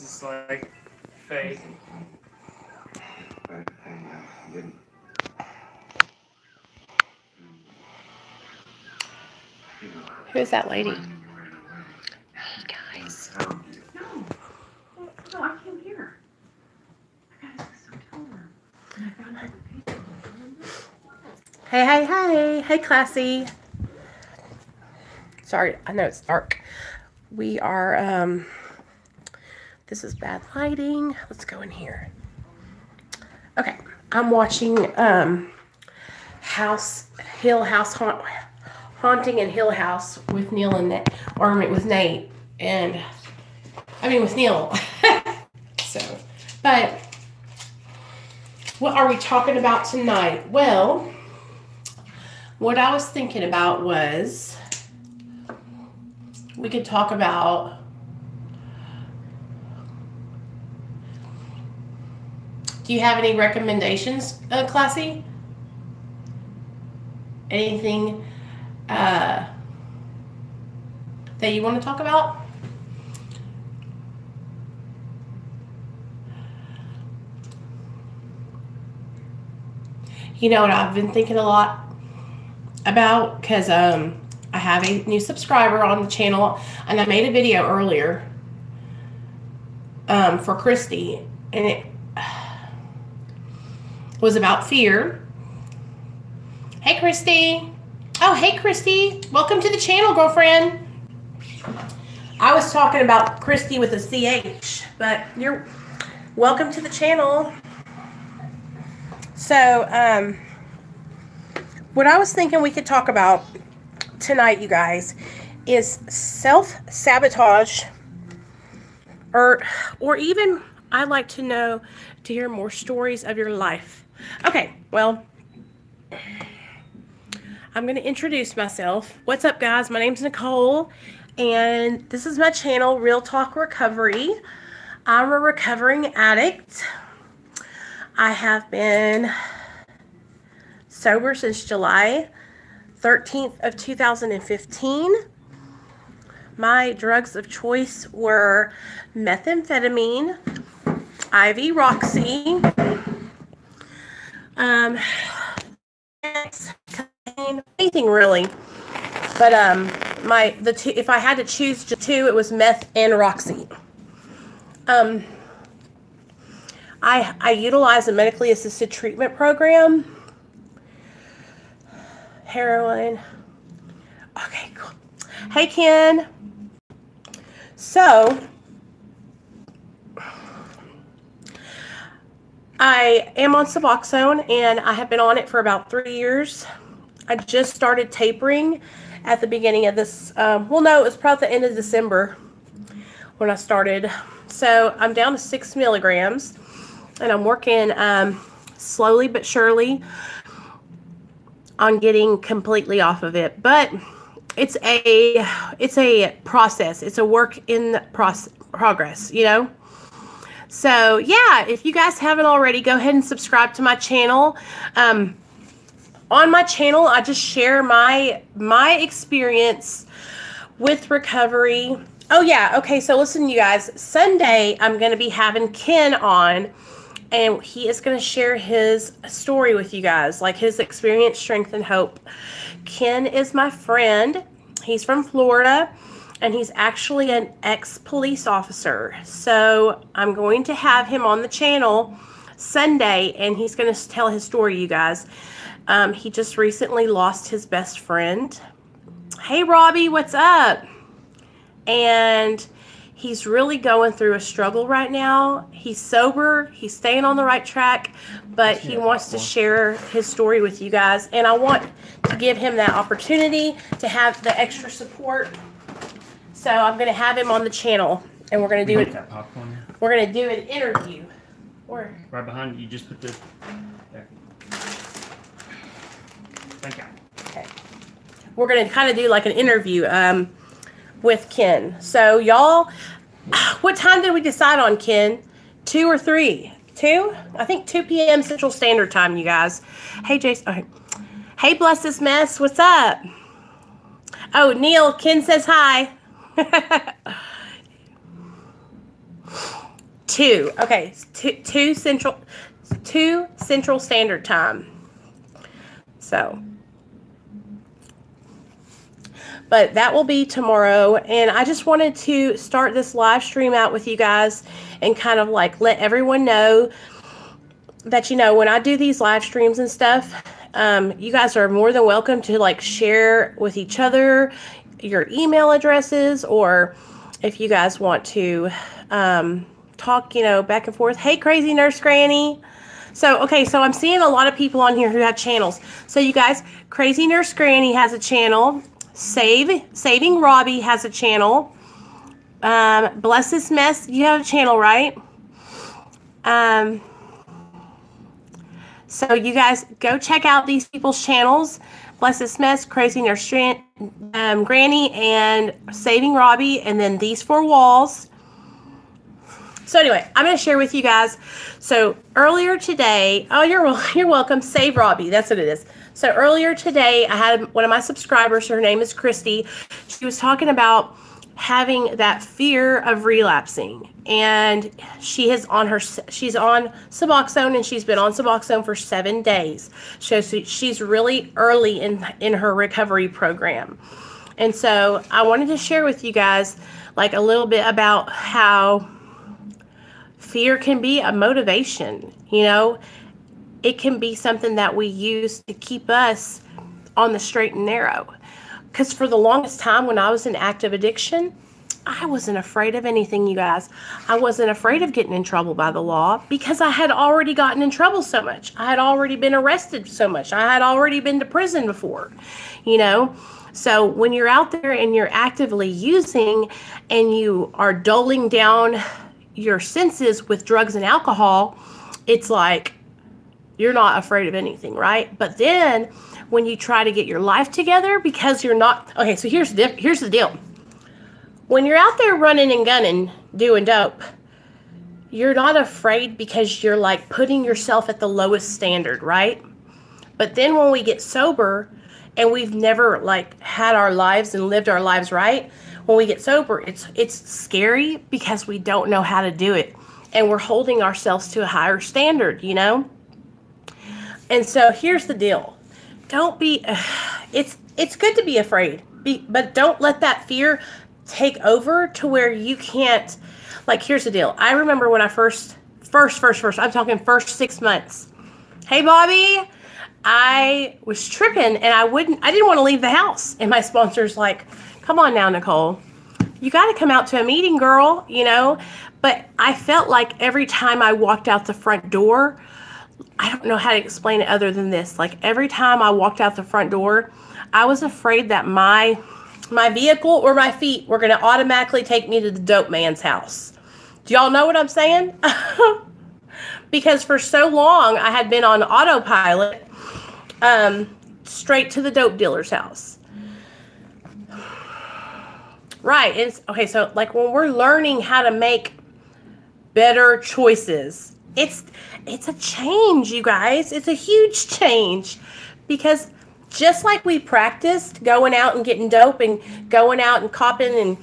This is like fake. Who's that lady? Hey guys. No, I can't hear. Hey, Classy. Sorry, I know it's dark. We are, this is bad lighting. Let's go in here. Okay, I'm watching, Hill House Haunting in Hill House with Neil and Nate, or with Nate, and, I mean with Neil. So, but, what are we talking about tonight? Well, what I was thinking about was, we could talk about do you have any recommendations, Classy? Anything that you want to talk about? You know what I've been thinking a lot about, because I have a new subscriber on the channel, and I made a video earlier for Christy, and it was about fear. Hey, Christy. Oh, hey, Christy. Welcome to the channel, girlfriend. I was talking about Christy with a CH, but you're welcome to the channel. So, what I was thinking we could talk about tonight, you guys, is self-sabotage, or even I'd like to hear more stories of your life. Okay, well, I'm going to introduce myself. What's up, guys? My name's Nicole, and this is my channel, Real Talk Recovery. I'm a recovering addict. I have been sober since July 13th of 2015. My drugs of choice were methamphetamine, IV Roxy, anything really. But if I had to choose just two, it was meth and Roxy. I utilize a medically assisted treatment program. Heroin. Okay, cool. Hey, Ken. So, I am on Suboxone, and I have been on it for about 3 years. I just started tapering at the beginning of this. Well, no, it was probably the end of December when I started. So, I'm down to 6 milligrams, and I'm working slowly but surely on getting completely off of it. But it's a process. It's a work in progress, you know? So, yeah, if you guys haven't already, go ahead and subscribe to my channel. On my channel, I just share my experience with recovery. Oh, yeah, okay, so listen, you guys. Sunday, I'm going to be having Ken on, and he is going to share his story with you guys, like his experience, strength, and hope. Ken is my friend. He's from Florida, and he's actually an ex-police officer. So I'm going to have him on the channel Sunday, and he's going to tell his story, you guys. He just recently lost his best friend. Hey, Robbie, what's up? And he's really going through a struggle right now. He's sober. He's staying on the right track, but he wants to share his story with you guys. And I want to give him that opportunity to have the extra support. So I'm going to have him on the channel, and we're going to do it. We're going to do an interview. Or right behind you, just put this there. Thank you. Okay. We're going to kind of do like an interview with Ken. So y'all, what time did we decide on, Ken? 2 or 3? 2? I think 2 p.m. Central Standard Time, you guys. Hey, Jason. Okay. Hey, Bless This Mess. What's up? Oh, Neil, Ken says hi. 2. Okay, 2 Central Standard Time. So, but that will be tomorrow. And I just wanted to start this live stream out with you guys and kind of like let everyone know that, you know, when I do these live streams and stuff, you guys are more than welcome to like share with each other your email addresses, or if you guys want to talk, you know, back and forth. Hey, Crazy Nurse Granny. So, okay, so I'm seeing a lot of people on here who have channels. So you guys, Crazy Nurse Granny has a channel. Saving Robbie has a channel. Bless This Mess, you have a channel, right? So you guys go check out these people's channels. Bless This Mess, Crazy Nurse Granny, and Saving Robbie, and then these 4 walls. So anyway, I'm going to share with you guys. So earlier today, oh, you're welcome. Save Robbie. That's what it is. So earlier today, I had one of my subscribers. Her name is Christy. She was talking about having that fear of relapsing, and she's on Suboxone, and she's been on Suboxone for 7 days. So she's really early in her recovery program. And so I wanted to share with you guys like a little bit about how fear can be a motivation. You know, it can be something that we use to keep us on the straight and narrow. Because for the longest time when I was in active addiction, I wasn't afraid of anything, you guys. I wasn't afraid of getting in trouble by the law because I had already gotten in trouble so much. I had already been arrested so much. I had already been to prison before, you know. So when you're out there and you're actively using and you are doling down your senses with drugs and alcohol, it's like you're not afraid of anything, right? But then when you try to get your life together, because you're not, okay, so here's the deal. When you're out there running and gunning, doing dope, you're not afraid because you're like putting yourself at the lowest standard, right? But then when we get sober and we've never like had our lives and lived our lives right, when we get sober, it's scary because we don't know how to do it. And we're holding ourselves to a higher standard, you know? And so here's the deal. Don't be, it's good to be afraid, but don't let that fear take over to where you can't, like, here's the deal. I remember when I first, I'm talking first 6 months. Hey, Bobby, I was tripping and I didn't want to leave the house. And my sponsor's like, come on now, Nicole, you got to come out to a meeting, girl, you know? But I felt like every time I walked out the front door, I don't know how to explain it other than this. Like every time I walked out the front door, I was afraid that my vehicle or my feet were going to automatically take me to the dope man's house. Do y'all know what I'm saying? Because for so long I had been on autopilot, straight to the dope dealer's house. Right. It's okay. So like when we're learning how to make better choices, it's a change, you guys. It's a huge change, because just like we practiced going out and getting dope and going out and copping and,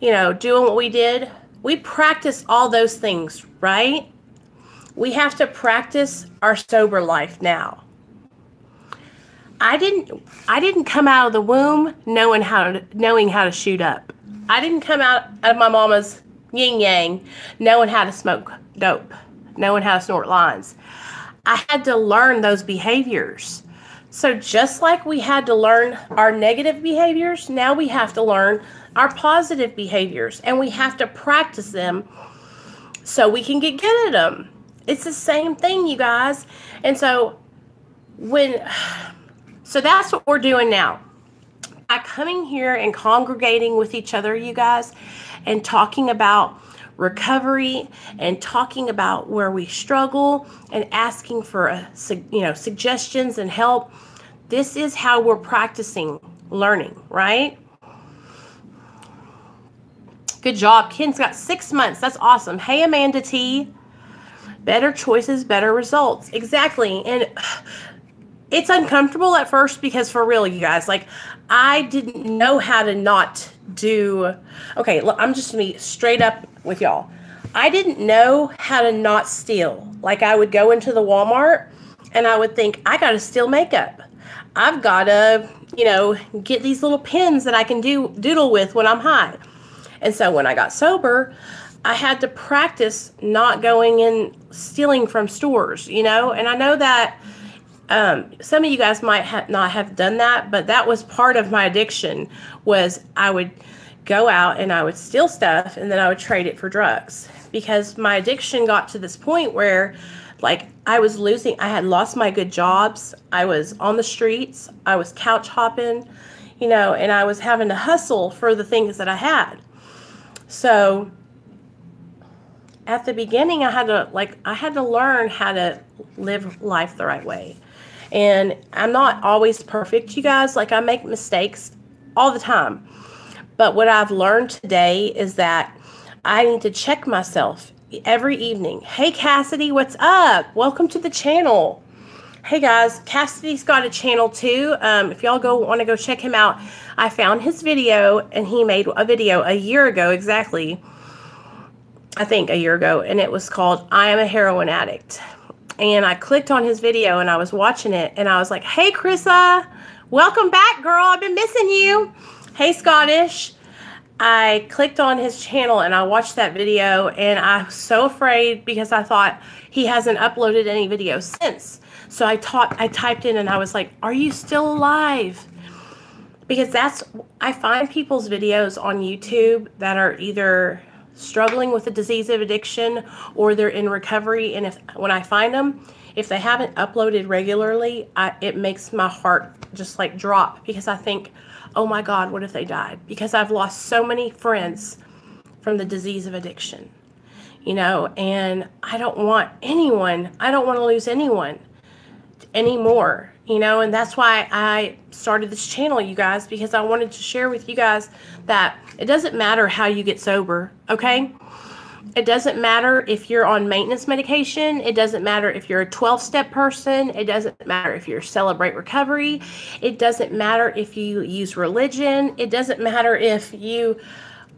you know, doing what we did, we practice all those things, right? We have to practice our sober life now. I didn't come out of the womb knowing how to shoot up. I didn't come out of my mama's yin yang knowing how to smoke dope, knowing how to snort lines. I had to learn those behaviors. So just like we had to learn our negative behaviors, now we have to learn our positive behaviors, and we have to practice them so we can get good at them. It's the same thing, you guys. And so that's what we're doing now. By coming here and congregating with each other, you guys, and talking about recovery and talking about where we struggle and asking for suggestions and help. This is how we're practicing learning, right? Good job. Ken's got 6 months. That's awesome. Hey, Amanda T. Better choices, better results. Exactly. And it's uncomfortable at first because, for real, you guys, like, I didn't know how to not do. Okay, look, I'm just going to be straight up with y'all. I didn't know how to not steal. Like, I would go into the Walmart and I would think, I got to steal makeup. I've got to, you know, get these little pins that I can doodle with when I'm high. And so when I got sober, I had to practice not going and stealing from stores, you know. And I know that some of you guys might not have done that, but that was part of my addiction. Was I would go out and I would steal stuff and then I would trade it for drugs, because my addiction got to this point where, like, I had lost my good jobs. I was on the streets. I was couch hopping, you know, and I was having to hustle for the things that I had. So at the beginning, I had to learn how to live life the right way. And I'm not always perfect, you guys. Like, I make mistakes all the time. But what I've learned today is that I need to check myself every evening. Hey, Cassidy, what's up? Welcome to the channel. Hey, guys, Cassidy's got a channel too. If y'all want to go check him out, I found his video, and he made a video a year ago, exactly. I think a year ago, and it was called I Am a Heroin Addict. And I clicked on his video and I was watching it and I was like, hey, Chrissa, welcome back, girl. I've been missing you. Hey, Scottish. I clicked on his channel and I watched that video, and I was so afraid because I thought he hasn't uploaded any videos since. So I typed in and I was like, are you still alive? Because I find people's videos on YouTube that are either struggling with the disease of addiction or they're in recovery. And when I find them, if they haven't uploaded regularly, it makes my heart just like drop, because I think, oh my God, what if they died? Because I've lost so many friends from the disease of addiction, you know, and I don't want to lose anyone anymore, you know. And that's why I started this channel, you guys, because I wanted to share with you guys that it doesn't matter how you get sober, okay? It doesn't matter if you're on maintenance medication. It doesn't matter if you're a 12-step person. It doesn't matter if you're Celebrate Recovery. It doesn't matter if you use religion. It doesn't matter if you,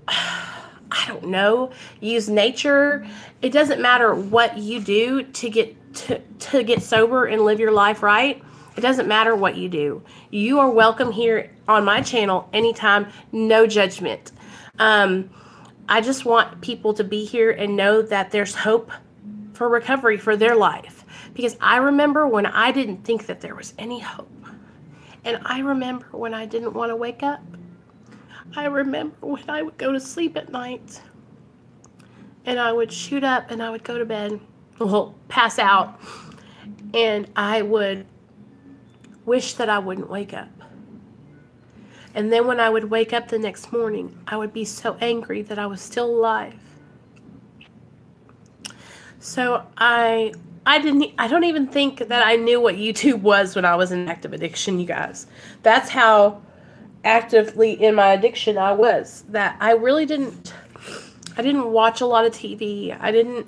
I don't know, use nature. It doesn't matter what you do to get sober and live your life right. It doesn't matter what you do. You are welcome here on my channel anytime, no judgment. I just want people to be here and know that there's hope for recovery for their life. Because I remember when I didn't think that there was any hope. And I remember when I didn't want to wake up. I remember when I would go to sleep at night and I would shoot up and I would go to bed, well, pass out, and I would wish that I wouldn't wake up. And then when I would wake up the next morning, I would be so angry that I was still alive. So I don't even think that I knew what YouTube was when I was in active addiction, you guys. That's how actively in my addiction I was. That I didn't watch a lot of TV. I didn't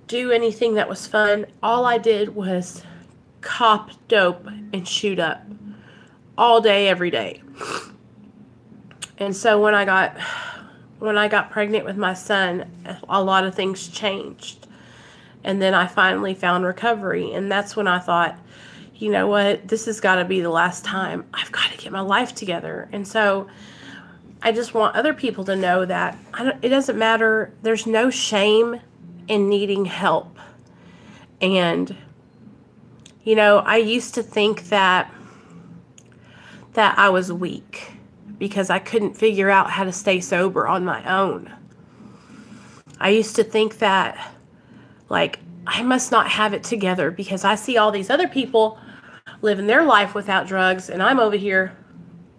do anything that was fun. All I did was cop dope and shoot up all day, every day. And so when I got pregnant with my son, a lot of things changed. And then I finally found recovery. And that's when I thought, you know what, this has got to be the last time. I've got to get my life together. And so I just want other people to know that it doesn't matter. There's no shame in needing help. And, you know, I used to think that I was weak because I couldn't figure out how to stay sober on my own. I used to think that, like, I must not have it together because I see all these other people living their life without drugs and I'm over here,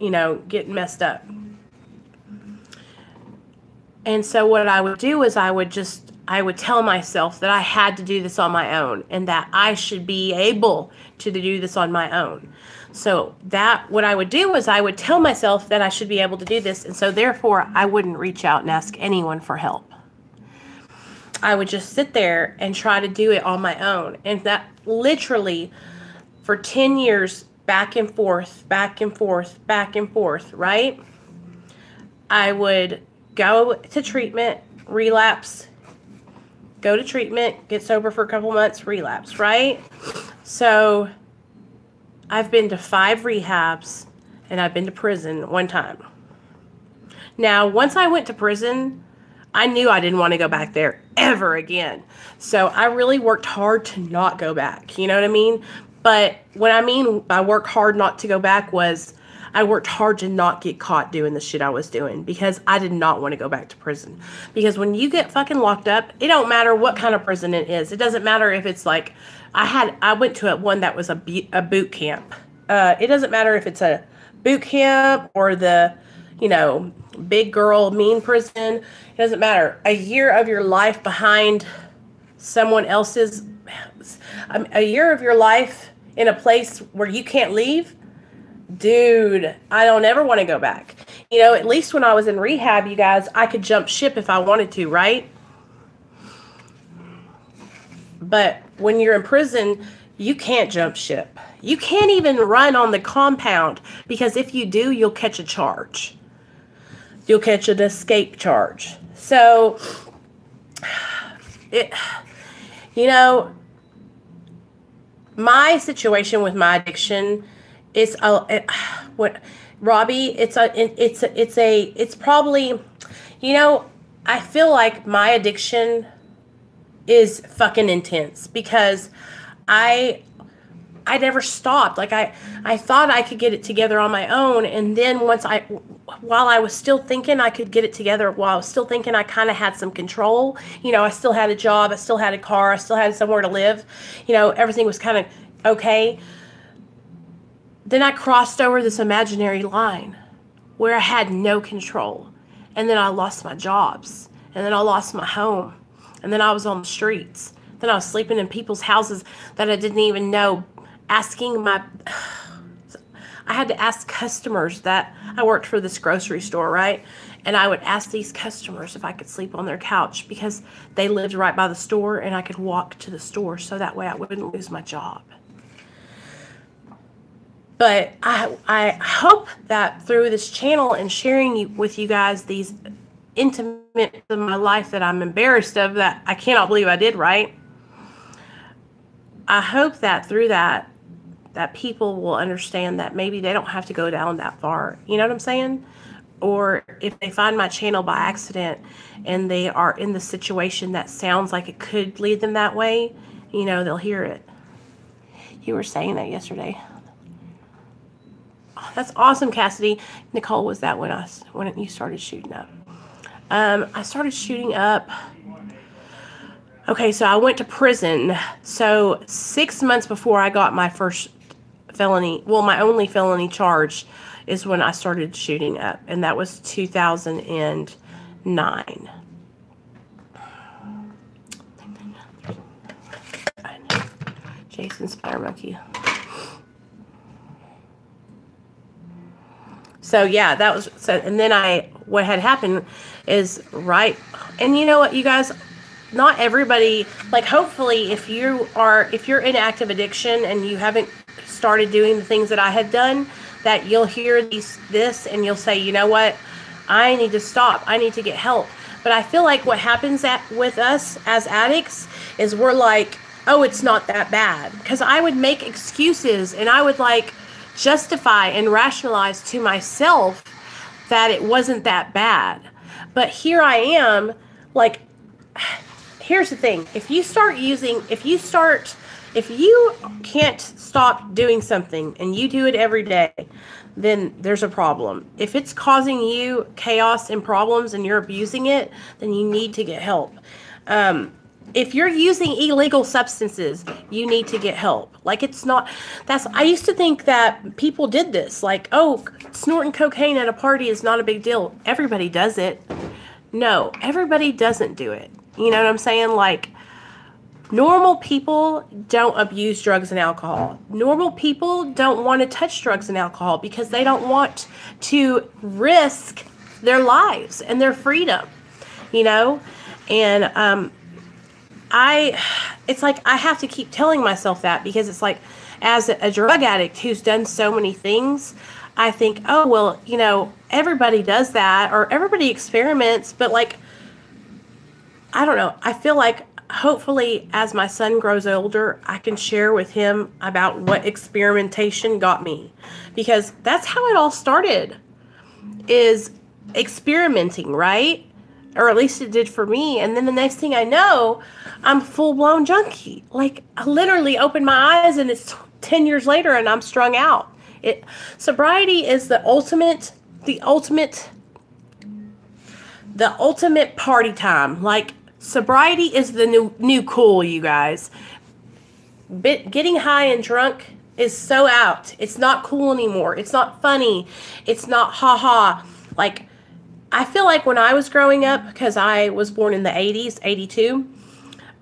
you know, getting messed up. And so what I would do is I would tell myself that I had to do this on my own and that I should be able to do this on my own. So what I would do is I would tell myself that I should be able to do this. And so therefore I wouldn't reach out and ask anyone for help. I would just sit there and try to do it on my own. And that literally for 10 years, back and forth, back and forth, back and forth, right? I would go to treatment, relapse, go to treatment, get sober for a couple months, relapse, right? So I've been to 5 rehabs and I've been to prison 1 time. Now, once I went to prison, I knew I didn't want to go back there ever again. So I really worked hard to not go back. You know what I mean? But what I mean by work hard not to go back was I worked hard to not get caught doing the shit I was doing because I did not want to go back to prison. Because when you get fucking locked up, it don't matter what kind of prison it is. It doesn't matter if it's like, I went to one that was a boot camp. It doesn't matter if it's a boot camp or the, you know, big girl mean prison. It doesn't matter. A year of your life behind someone else's, a year of your life in a place where you can't leave, dude, I don't ever want to go back. You know, at least when I was in rehab, you guys, I could jump ship if I wanted to, right? But when you're in prison, you can't jump ship. You can't even run on the compound because if you do, you'll catch a charge. You'll catch an escape charge. So, you know, my situation with my addiction is Robbie. It's probably, you know, I feel like my addiction is fucking intense because I never stopped. Like I thought I could get it together on my own. And then while I was still thinking I could get it together, while I was still thinking I kind of had some control, you know, I still had a job, I still had a car, I still had somewhere to live, you know, everything was kind of okay. Then I crossed over this imaginary line where I had no control. And then I lost my jobs. And then I lost my home. And then I was on the streets. Then I was sleeping in people's houses that I didn't even know. I had to ask customers that I worked for this grocery store, right? And I would ask these customers if I could sleep on their couch because they lived right by the store and I could walk to the store so that way I wouldn't lose my job. But I hope that through this channel and sharing with you guys these intimate of my life that I'm embarrassed of, that I cannot believe I did, right? I hope that through that people will understand that maybe they don't have to go down that far. You know what I'm saying? Or if they find my channel by accident and they are in the situation that sounds like it could lead them that way, you know, they'll hear it. You were saying that yesterday. Oh, that's awesome, Cassidy. Nicole, was that when you started shooting up? I started shooting up. Okay, so I went to prison. So 6 months before I got my first felony, well, my only felony charge is when I started shooting up. And that was 2009. Jason Spider Monkey. So yeah, that was, so, and then what had happened is, right, and you know what, you guys, not everybody, like, hopefully if you're in active addiction and you haven't started doing the things that I had done, that you'll hear this and you'll say, you know what, I need to stop, I need to get help. But I feel like what happens with us as addicts is we're like, oh, it's not that bad. Because I would make excuses and I would like justify and rationalize to myself that it wasn't that bad. But here I am, like, here's the thing. If you can't stop doing something and you do it every day, then there's a problem. If it's causing you chaos and problems and you're abusing it, then you need to get help. If you're using illegal substances, you need to get help. Like, it's not, I used to think that people did this. Like, oh, snorting cocaine at a party is not a big deal. Everybody does it. No, everybody doesn't do it. You know what I'm saying? Like, normal people don't abuse drugs and alcohol. Normal people don't want to touch drugs and alcohol because they don't want to risk their lives and their freedom, you know? And, it's like I have to keep telling myself that because it's like, as a drug addict who's done so many things, I think, oh, well, you know, everybody does that or everybody experiments, but like, I don't know. I feel like hopefully as my son grows older, I can share with him about what experimentation got me, because that's how it all started, is experimenting, right? Or at least it did for me. And then the next thing I know, I'm full-blown junkie. Like, I literally opened my eyes and it's 10 years later and I'm strung out. Sobriety is the ultimate party time. Like, sobriety is the new cool, you guys. Getting high and drunk is so out. It's not cool anymore. It's not funny. It's not ha-ha. Like, I feel like when I was growing up, because I was born in the 80s, 82,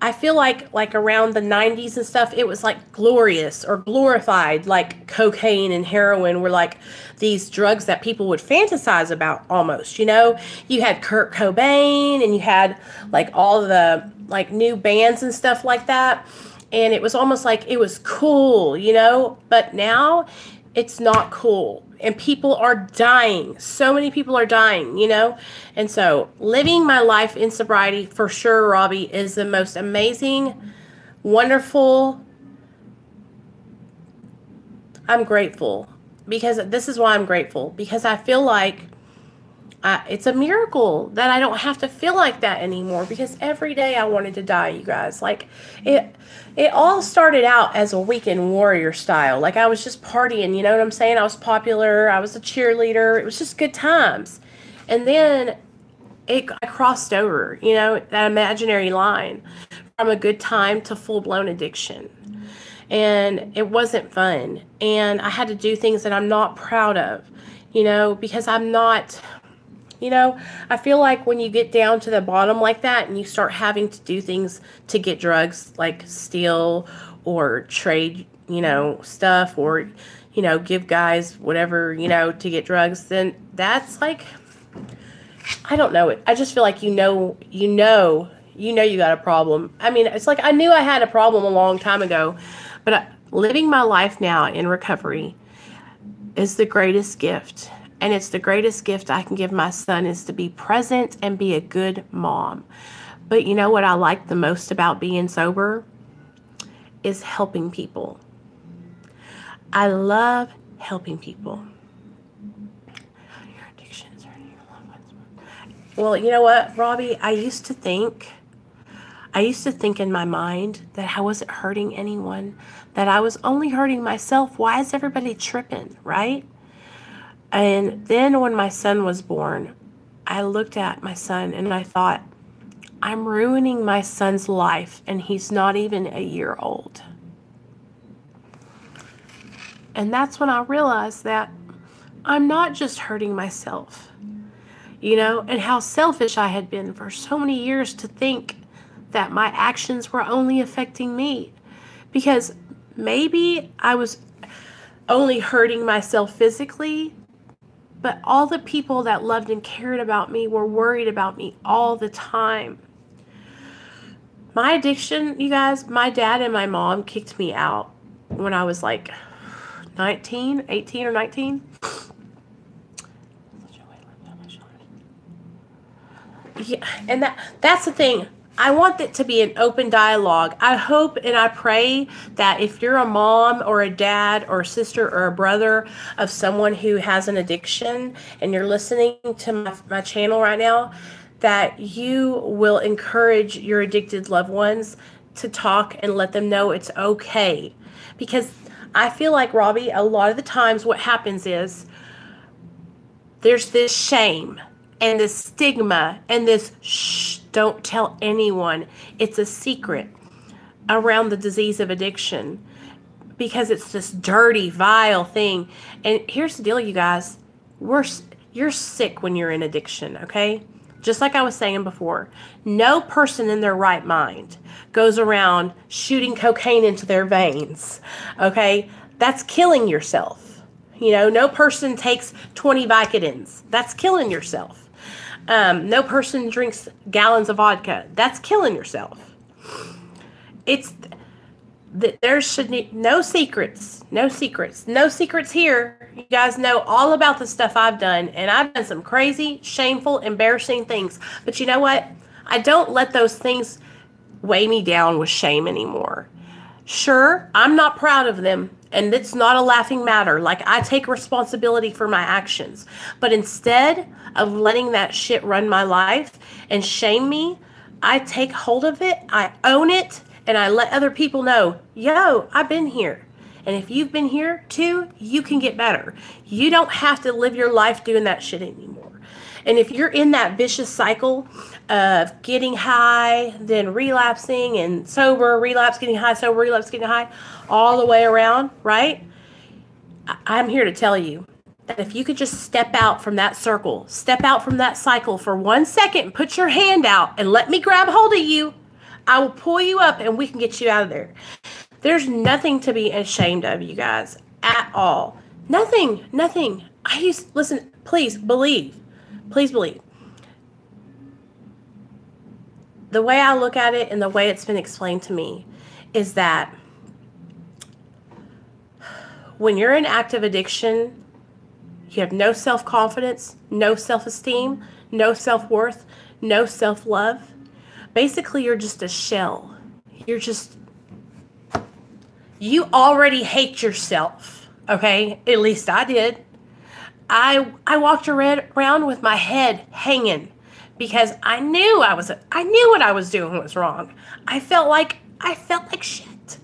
I feel like around the 90s and stuff, it was like glorious or glorified, like cocaine and heroin were like these drugs that people would fantasize about almost, you know? You had Kurt Cobain and you had like all the like new bands and stuff like that. And it was almost like it was cool, you know? But now it's not cool. And people are dying. So many people are dying, you know? And so living my life in sobriety, for sure, Robbie, is the most amazing, wonderful. I'm grateful. Because this is why I'm grateful. Because I feel like it's a miracle that I don't have to feel like that anymore. Because every day I wanted to die, you guys. Like, it all started out as a weekend warrior style. Like, I was just partying, you know what I'm saying? I was popular. I was a cheerleader. It was just good times. And then I crossed over, you know, that imaginary line from a good time to full-blown addiction. And it wasn't fun. And I had to do things that I'm not proud of, you know, because I'm not... You know, I feel like when you get down to the bottom like that and you start having to do things to get drugs, like steal or trade, you know, stuff, or, you know, give guys whatever, you know, to get drugs, then that's like, I don't know. I just feel like you know you got a problem. I mean, it's like I knew I had a problem a long time ago, but living my life now in recovery is the greatest gift. And it's the greatest gift I can give my son, is to be present and be a good mom. But you know what I like the most about being sober? Is helping people. I love helping people. Your addiction is hurting your loved ones. Well, you know what, Robbie? I used to think in my mind that I wasn't hurting anyone, that I was only hurting myself. Why is everybody tripping, right? And then when my son was born, I looked at my son and I thought, I'm ruining my son's life and he's not even a year old. And that's when I realized that I'm not just hurting myself, you know, and how selfish I had been for so many years to think that my actions were only affecting me. Because maybe I was only hurting myself physically, but all the people that loved and cared about me were worried about me all the time. My addiction, you guys, my dad and my mom kicked me out when I was like 18 or 19. Yeah, and that's the thing. I want it to be an open dialogue. I hope and I pray that if you're a mom or a dad or a sister or a brother of someone who has an addiction and you're listening to my channel right now, that you will encourage your addicted loved ones to talk and let them know it's okay. Because I feel like, Robbie, a lot of the times what happens is there's this shame and this stigma and this shh, don't tell anyone. It's a secret around the disease of addiction because it's this dirty, vile thing. And here's the deal, you guys. You're sick when you're in addiction, okay? Just like I was saying before, no person in their right mind goes around shooting cocaine into their veins, okay? That's killing yourself. You know, no person takes 20 Vicodins. That's killing yourself. No person drinks gallons of vodka. That's killing yourself. There should be no secrets. No secrets. No secrets here. You guys know all about the stuff I've done, and I've done some crazy, shameful, embarrassing things. But you know what? I don't let those things weigh me down with shame anymore. Sure, I'm not proud of them, and it's not a laughing matter. Like, I take responsibility for my actions. But instead of letting that shit run my life and shame me, I take hold of it, I own it, and I let other people know, yo, I've been here. And if you've been here too, you can get better. You don't have to live your life doing that shit anymore. And if you're in that vicious cycle of getting high, then relapsing, and sober, relapse, getting high, sober, relapse, getting high, all the way around, right? I'm here to tell you that if you could just step out from that circle, step out from that cycle for 1 second, put your hand out and let me grab hold of you, I will pull you up and we can get you out of there. There's nothing to be ashamed of, you guys, at all. Nothing. Listen, please believe. Please believe. The way I look at it and the way it's been explained to me is that when you're in active addiction, you have no self-confidence, no self-esteem, no self-worth, no self-love. Basically, you're just a shell. You already hate yourself, okay? At least I did. I walked around with my head hanging because I knew what I was doing was wrong. I felt like shit.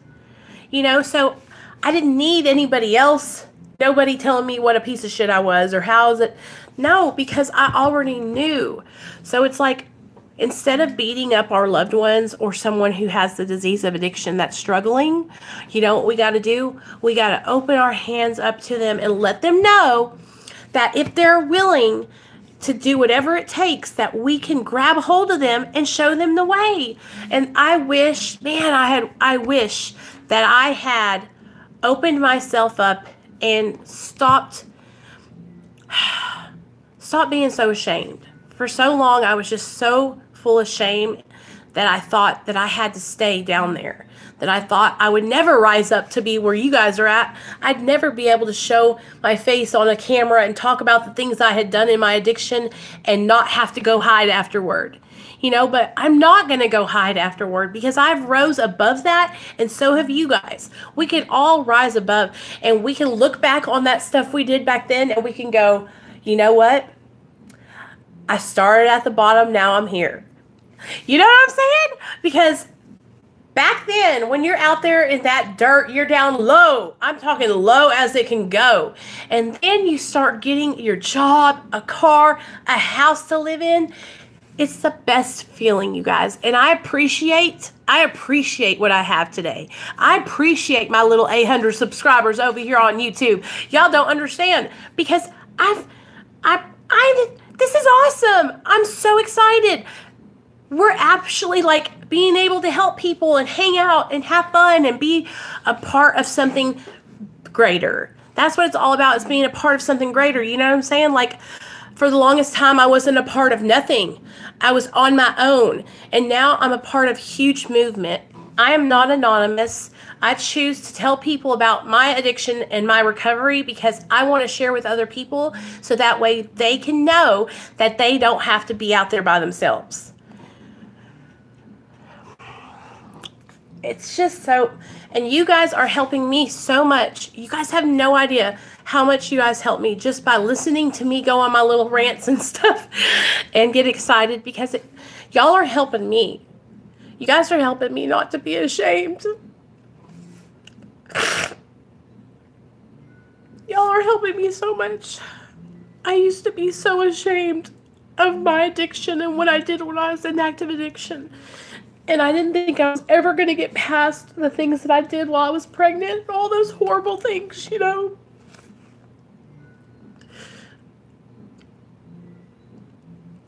So I didn't need anybody else, nobody telling me what a piece of shit I was or how is it. No, because I already knew. So it's like, instead of beating up our loved ones or someone who has the disease of addiction that's struggling, you know what we got to do? We got to open our hands up to them and let them know that if they're willing to do whatever it takes, that we can grab hold of them and show them the way. And I wish that I had opened myself up and stopped being so ashamed. For so long, I was just so full of shame that I thought that I had to stay down there, that I thought I would never rise up to be where you guys are at. I'd never be able to show my face on a camera and talk about the things I had done in my addiction and not have to go hide afterward. But I'm not going to go hide afterward because I've rose above that, and so have you guys. We can all rise above, and we can look back on that stuff we did back then, and we can go, you know what? I started at the bottom, now I'm here. You know what I'm saying? Because back then, when you're out there in that dirt, you're down low. I'm talking low as it can go. And then you start getting your job, a car, a house to live in. It's the best feeling, you guys. And I appreciate what I have today. I appreciate my little 800 subscribers over here on YouTube. Y'all don't understand because this is awesome. I'm so excited. We're actually like being able to help people and hang out and have fun and be a part of something greater. That's what it's all about, is being a part of something greater. You know what I'm saying? Like, for the longest time, I wasn't a part of nothing. I was on my own. And now I'm a part of a huge movement. I am not anonymous. I choose to tell people about my addiction and my recovery because I want to share with other people so that way they can know that they don't have to be out there by themselves. It's just so, and you guys are helping me so much. You guys have no idea how much you guys help me just by listening to me go on my little rants and stuff and get excited because y'all are helping me. You guys are helping me not to be ashamed. Y'all are helping me so much. I used to be so ashamed of my addiction and what I did when I was in active addiction. And I didn't think I was ever going to get past the things that I did while I was pregnant. All those horrible things,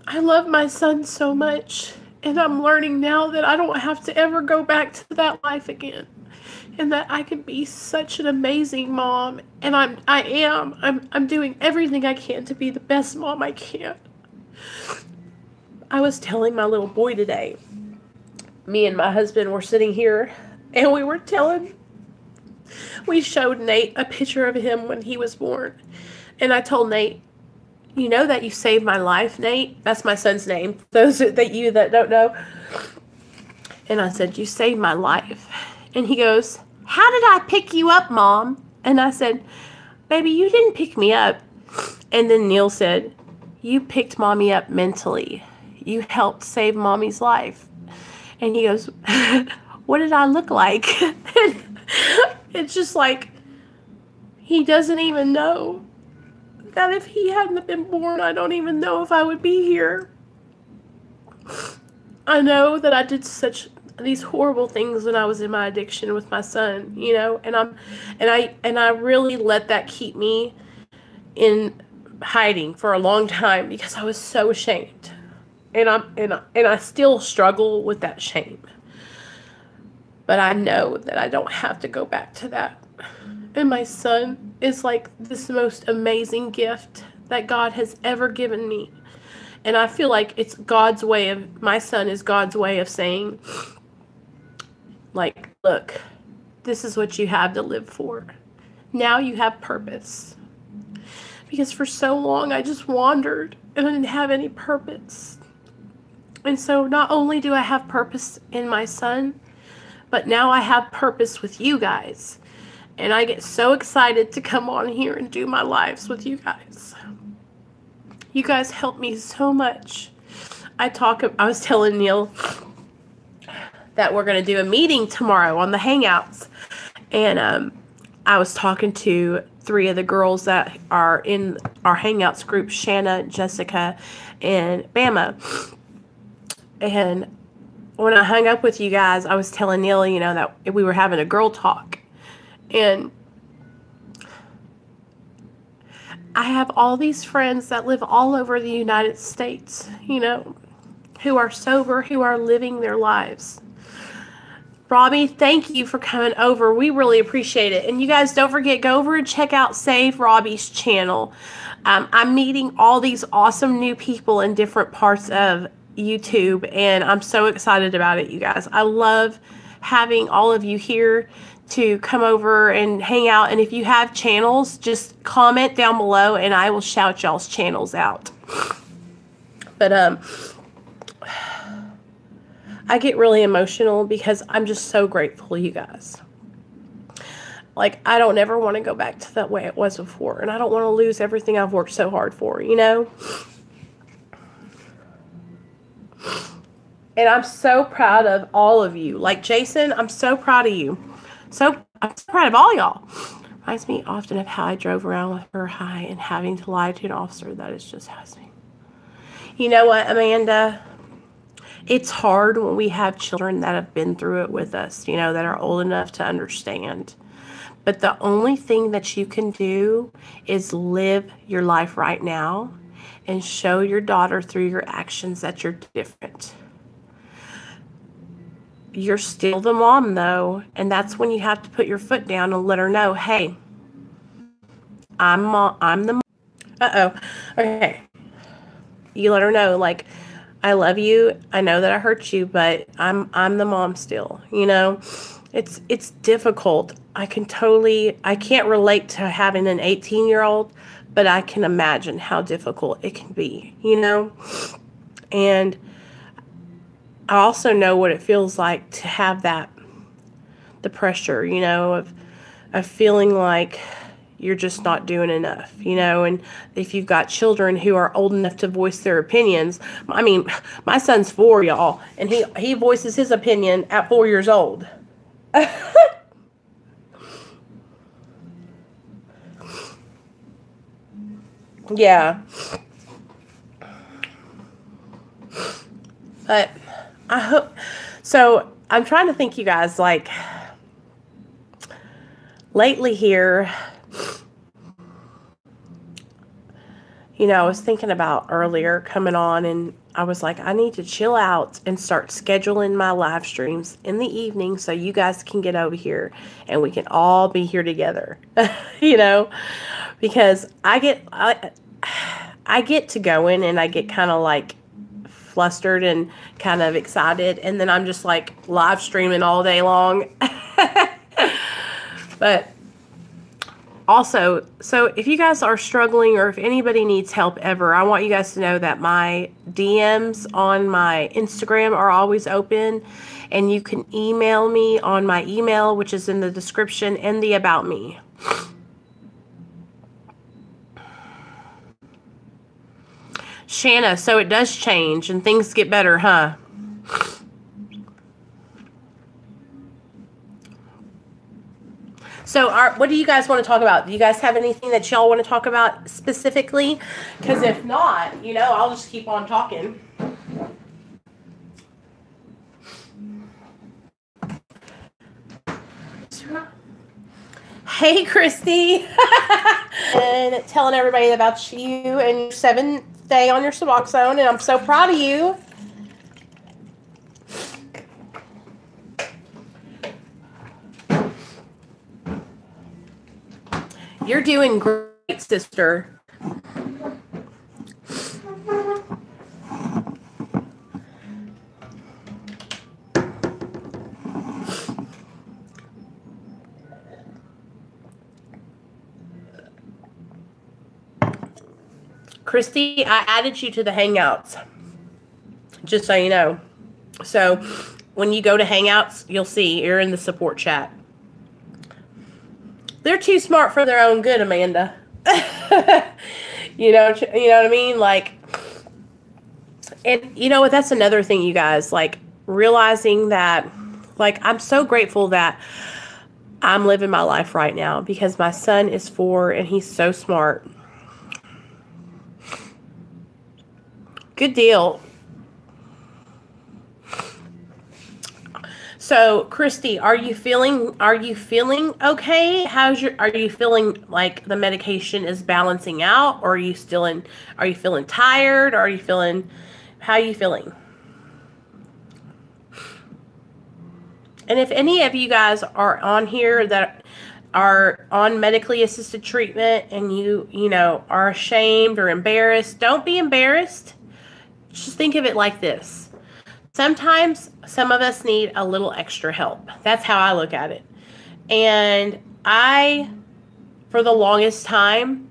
I love my son so much. And I'm learning now that I don't have to ever go back to that life again. And that I can be such an amazing mom. And I'm doing everything I can to be the best mom I can. I was telling my little boy today, me and my husband were sitting here and we showed Nate a picture of him when he was born. And I told Nate, you know that you saved my life, Nate? That's my son's name. Those that don't know. And I said, you saved my life. And he goes, how did I pick you up, Mom? And I said, baby, you didn't pick me up. And then Neil said, you picked Mommy up mentally. You helped save Mommy's life. And he goes, what did I look like? It's just like, he doesn't even know that if he hadn't been born, I don't even know if I would be here. I know that I did these horrible things when I was in my addiction with my son, you know, and I really let that keep me in hiding for a long time because I was so ashamed. And I still struggle with that shame. But I know that I don't have to go back to that. And my son is like this most amazing gift that God has ever given me. And I feel like it's God's way of, my son is God's way of saying, like, look, this is what you have to live for. Now you have purpose. Because for so long I just wandered and I didn't have any purpose. And so not only do I have purpose in my son, but now I have purpose with you guys. And I get so excited to come on here and do my lives with you guys. You guys help me so much. I was telling Neil that we're going to do a meeting tomorrow on the Hangouts. And I was talking to 3 of the girls that are in our Hangouts group, Shanna, Jessica, and Bama. And when I hung up with you guys, I was telling Neil, you know, that we were having a girl talk. And I have all these friends that live all over the United States, you know, who are sober, who are living their lives. Robbie, thank you for coming over. We really appreciate it. And you guys, don't forget, go over and check out Save Robbie's channel. I'm meeting all these awesome new people in different parts of YouTube, and I'm so excited about it, you guys. I love having all of you here to come over and hang out. And if you have channels, just comment down below and I will shout y'all's channels out. But I get really emotional because I'm just so grateful, you guys. Like, I don't ever want to go back to that way it was before, and I don't want to lose everything I've worked so hard for, you know? And I'm so proud of all of you. Like Jason, I'm so proud of you. I'm so proud of all y'all. Reminds me often of how I drove around with her high and having to lie to an officer. That is just how it's me. You know what, Amanda? It's hard when we have children that have been through it with us, you know, that are old enough to understand. But the only thing that you can do is live your life right now and show your daughter through your actions that you're different. You're still the mom, though, and that's when you have to put your foot down and let her know, hey, I'm the mom. Uh-oh. Okay. You let her know, like, I love you. I know that I hurt you, but I'm the mom still, you know? It's difficult. I can't relate to having an 18-year-old, but I can imagine how difficult it can be, you know? And I also know what it feels like to have the pressure, you know, of feeling like you're just not doing enough, you know. And if you've got children who are old enough to voice their opinions, I mean, my son's 4, y'all, and he voices his opinion at 4 years old. Yeah. But I hope, so I'm trying to think, you guys, like, lately here, you know, I was thinking about earlier coming on, and I was like, I need to chill out and start scheduling my live streams in the evening so you guys can get over here and we can all be here together, you know, because I get to going and I get kind of like flustered and kind of excited, and then I'm just like live streaming all day long. But Also, so if you guys are struggling or if anybody needs help ever, I want you guys to know that my DMs on my Instagram are always open, and you can email me on my email, which is in the description and the About Me. Shanna, so it does change and things get better, huh? So what do you guys want to talk about? Do you guys have anything that y'all want to talk about specifically? Because if not, you know, I'll just keep on talking. Hey, Christy. And telling everybody about you and your 7th day on your Suboxone, and I'm so proud of you. You're doing great, sister. Christy, I added you to the Hangouts, just so you know. So when you go to Hangouts, you'll see you're in the support chat. They're too smart for their own good, Amanda. you know what I mean? Like, and you know what? That's another thing, you guys. Like, realizing that, like, I'm so grateful that I'm living my life right now because my son is 4 and he's so smart. Good deal. So, Christy, are you feeling okay? Are you feeling like the medication is balancing out, or are you feeling tired, or how are you feeling? And if any of you guys are on here that are on medically assisted treatment and you know, are ashamed or embarrassed, don't be embarrassed. Just think of it like this. Sometimes some of us need a little extra help. That's how I look at it. And I, for the longest time,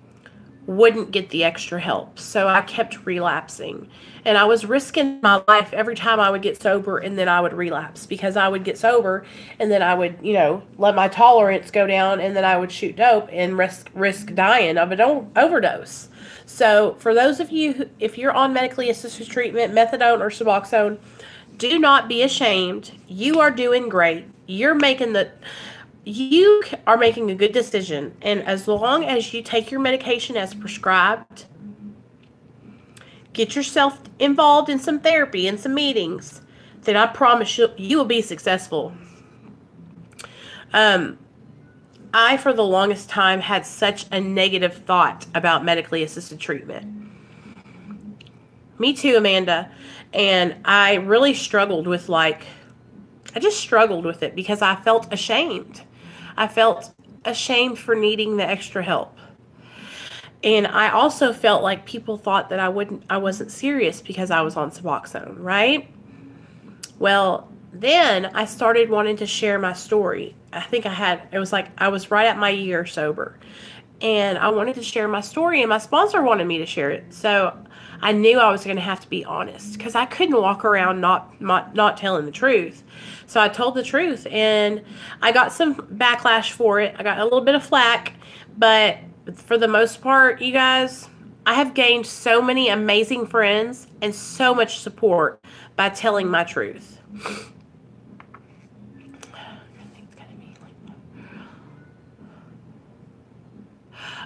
wouldn't get the extra help. So I kept relapsing. And I was risking my life every time I would get sober, and then I would relapse, because I would get sober and then I would, you know, let my tolerance go down, and then I would shoot dope and risk dying of an overdose. So for those of you if you're on medically assisted treatment, methadone or Suboxone, do not be ashamed. You are doing great. You are making a good decision. And as long as you take your medication as prescribed, get yourself involved in some therapy and some meetings, then I promise you will be successful. I, for the longest time, had such a negative thought about medically assisted treatment. Me too, Amanda. And I really struggled with, I just struggled with it because I felt ashamed. I felt ashamed for needing the extra help. And I also felt like people thought that I wasn't serious because I was on Suboxone, right? Well, then I started wanting to share my story. I think I was right at my year sober. And I wanted to share my story, and my sponsor wanted me to share it. So I knew I was going to have to be honest, because I couldn't walk around not telling the truth. So I told the truth, and I got some backlash for it. I got a little bit of flack, but for the most part, you guys, I have gained so many amazing friends and so much support by telling my truth.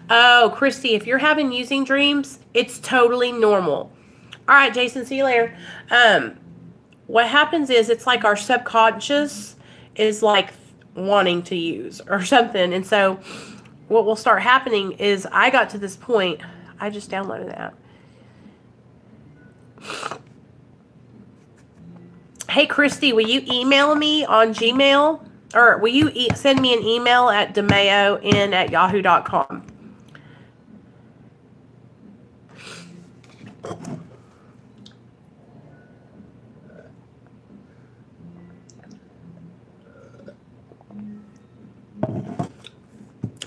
Oh, Christy, if you're having using dreams, it's totally normal. All right, Jason, see you later. What happens is it's like our subconscious is like wanting to use or something. And so what will start happening is I got to this point. I just downloaded that. Hey, Christy, will you email me on Gmail? Or will you send me an email at demeon@yahoo.com?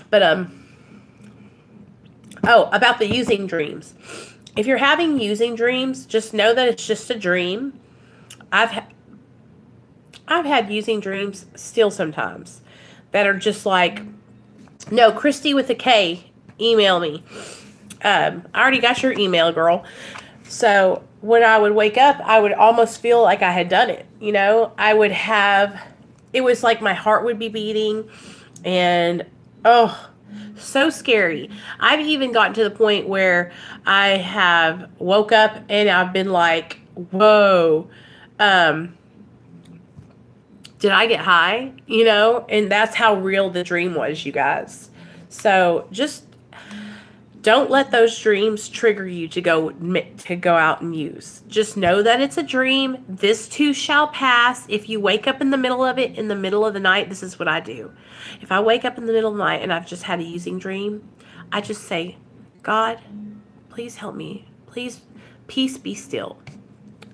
But Oh, about the using dreams. If you're having using dreams, just know that it's just a dream. I've had using dreams still sometimes that are just like, no, Christy with a K, email me. I already got your email, girl. So when I would wake up, I would almost feel like I had done it. You know, I would have, it was like my heart would be beating and, oh, so scary. I've even gotten to the point where I have woke up and I've been like, whoa, did I get high? You know, and that's how real the dream was, you guys. So just don't let those dreams trigger you to go out and use. Just know that it's a dream. This too shall pass. If you wake up in the middle of it, in the middle of the night, this is what I do. If I wake up in the middle of the night and I've just had a using dream, I just say, God, please help me. Please, peace be still.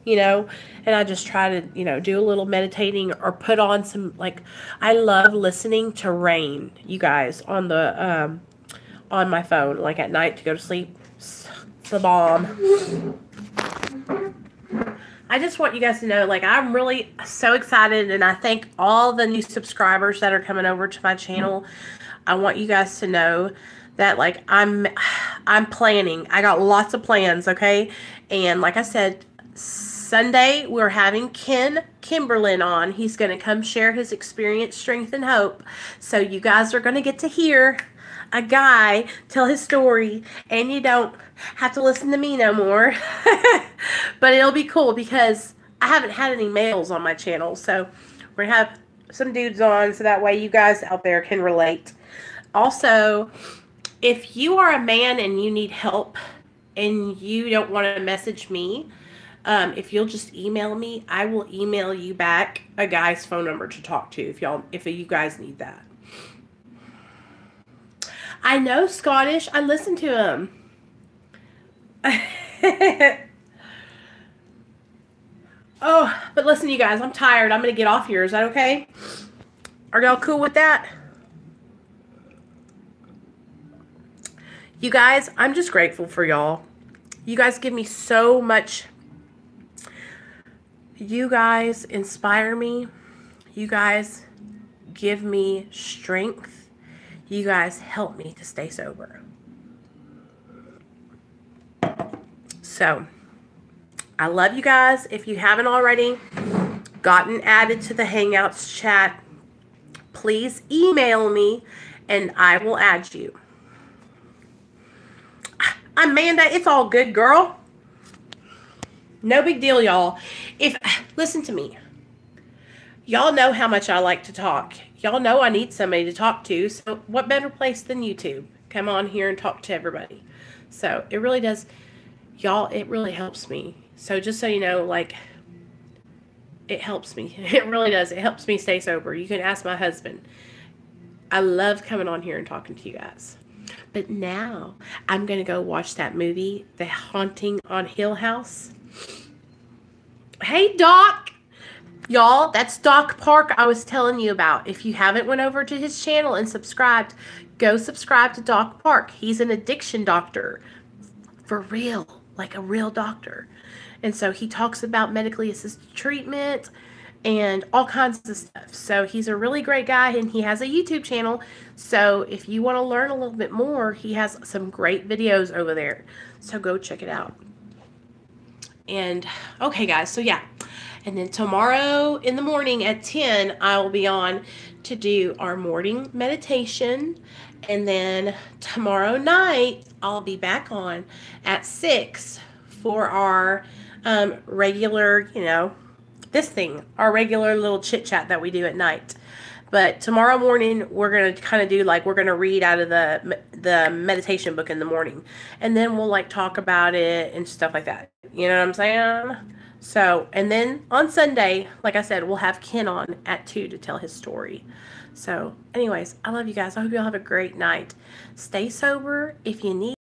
You know, and I just try to, you know, do a little meditating or put on some, like, I love listening to rain, you guys, on the, on my phone, like at night to go to sleep. It's the bomb. I just want you guys to know, like, I'm really so excited, and I thank all the new subscribers that are coming over to my channel. I want you guys to know that, like, I'm planning. I got lots of plans, okay? And like I said, Sunday, we're having Ken Kimberlin on. He's going to come share his experience, strength, and hope. So you guys are going to get to hear a guy tell his story, and you don't have to listen to me no more. But it'll be cool because I haven't had any males on my channel. So we're going to have some dudes on so that way you guys out there can relate. Also, if you are a man and you need help and you don't want to message me, if you'll just email me, I will email you back a guy's phone number to talk to if you guys need that. I know Scottish. I listen to him. Oh, but listen, you guys, I'm tired. I'm going to get off here. Is that okay? Are y'all cool with that? You guys, I'm just grateful for y'all. You guys give me so much. You guys inspire me. You guys give me strength. You guys help me to stay sober. So, I love you guys. If you haven't already gotten added to the Hangouts chat, please email me and I will add you. Amanda, it's all good, girl. No big deal, y'all. Listen to me. Y'all know how much I like to talk. Y'all know I need somebody to talk to. So what better place than YouTube? Come on here and talk to everybody. So it really does. Y'all, it really helps me. So just so you know, like, it helps me. It really does. It helps me stay sober. You can ask my husband. I love coming on here and talking to you guys. But now I'm going to go watch that movie, The Haunting on Hill House. Hey, Doc. Y'all, that's Doc Park I was telling you about. If you haven't went over to his channel and subscribed, go subscribe to Doc Park. He's an addiction doctor. For real. Like a real doctor. And so he talks about medically assisted treatment and all kinds of stuff. So he's a really great guy, and he has a YouTube channel. So if you want to learn a little bit more, he has some great videos over there. So go check it out. And okay, guys, so yeah. And then tomorrow in the morning at 10, I will be on to do our morning meditation. And then tomorrow night, I'll be back on at 6 for our regular, you know, our regular little chit chat that we do at night. But tomorrow morning, we're going to kind of do, like, we're going to read out of the meditation book in the morning. And then we'll, like, talk about it and stuff like that. You know what I'm saying? So, and then on Sunday, like I said, we'll have Ken on at 2 to tell his story. So, anyways, I love you guys. I hope you all have a great night. Stay sober if you need.